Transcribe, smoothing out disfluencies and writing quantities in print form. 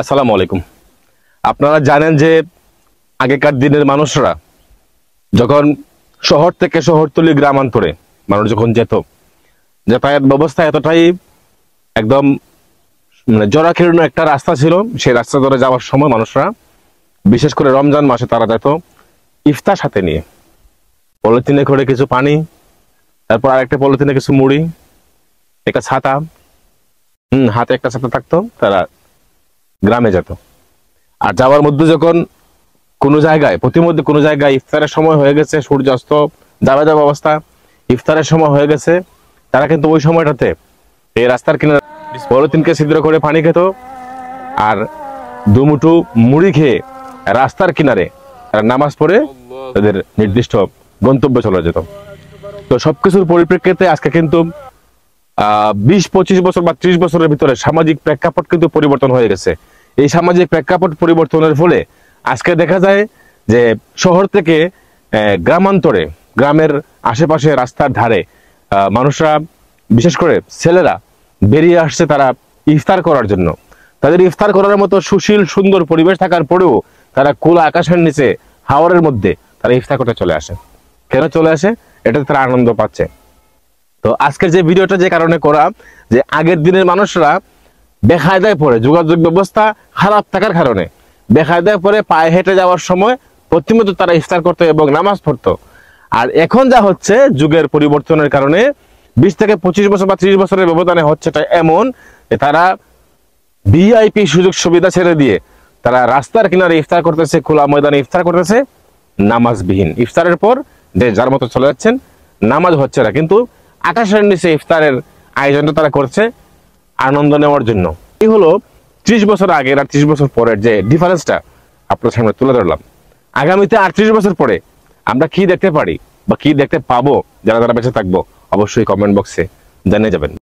আসসালামু আলাইকুম। আপনারা জানেন যে আগেকার দিনের মানুষরা যখন শহর থেকে শহরতলি গ্রামান্তরে মানুষ যখন যেত, যাতায়াত ব্যবস্থা এতটাই একদম জরাকীর্ণ একটা রাস্তা ছিল। সেই রাস্তা ধরে যাওয়ার সময় মানুষরা বিশেষ করে রমজান মাসে তারা যেত ইফতার সাথে নিয়ে, পলিথিনে করে কিছু পানি, তারপর আরেকটা পলিথিনে কিছু মুড়ি, একটা ছাতা, হাতে একটা ছাতা থাকতো, তারা গ্রামে যেত। আর যাওয়ার মধ্যে যখন কোনো জায়গায় প্রতিমধ্যে কোনো জায়গায় ইফতারের সময় হয়ে গেছে, সূর্যাস্ত যাওয়া যাওয়া অবস্থা, ইফতারের সময় হয়ে গেছে, তারা কিন্তু ওই সময়টাতে এই রাস্তার কিনারে পলিথিনকে ছিদ্র করে পানি খেত আর দুমুঠো মুড়ি খেয়ে রাস্তার কিনারে তারা নামাজ পড়ে তাদের নির্দিষ্ট গন্তব্যে চলে যেত। তো সবকিছুর পরিপ্রেক্ষিতে আজকে কিন্তু 20-25 বছর বা 30 বছরের ভিতরে সামাজিক প্রেক্ষাপট কিন্তু পরিবর্তন হয়ে গেছে। এই সামাজিক প্রেক্ষাপট পরিবর্তনের ফলে আজকে দেখা যায় যে শহর থেকে গ্রামান্তরে, গ্রামের আশেপাশে রাস্তার ধারে মানুষরা, বিশেষ করে ছেলেরা বেরিয়ে আসছে তারা ইফতার করার জন্য। তাদের ইফতার করার মতো সুশীল সুন্দর পরিবেশ থাকার পরেও তারা খোলা আকাশের নিচে হাওরের মধ্যে তারা ইফতার করতে চলে আসে। কেন চলে আসে? এটাতে তারা আনন্দ পাচ্ছে। তো আজকের যে ভিডিওটা যে কারণে করা, যে আগের দিনের মানুষরা বেকায়দায় পড়ে, যোগাযোগ ব্যবস্থা খারাপ থাকার কারণে বেকায়দায় পড়ে পায়ে হেঁটে যাওয়ার সময় প্রতিমত তারা ইফতার করতো এবং নামাজ পড়তো। আর এখন যা হচ্ছে যুগের পরিবর্তনের কারণে 20 থেকে 25 বছর বা 30 বছরের ব্যবধানে হচ্ছে এমন যে তারা ভিআইপি সুযোগ সুবিধা ছেড়ে দিয়ে তারা রাস্তার কিনারে ইফতার করতেছে, খোলা ময়দানে ইফতার করতেছে নামাজবিহীন। ইফতারের পর যে যার মতো চলে যাচ্ছেন, নামাজ হচ্ছে না, কিন্তু আকাশের নিচে ইফতারের আয়োজনটা তারা করছে আনন্দ নেওয়ার জন্য। এই হলো 30 বছর আগের আর 30 বছর পরের যে ডিফারেন্সটা আপনার সামনে তুলে ধরলাম। আগামীতে 38 বছর পরে আমরা কি দেখতে পারি বা কি দেখতে পাবো যারা যারা বেঁচে থাকবো, অবশ্যই কমেন্ট বক্সে জানিয়ে যাবেন।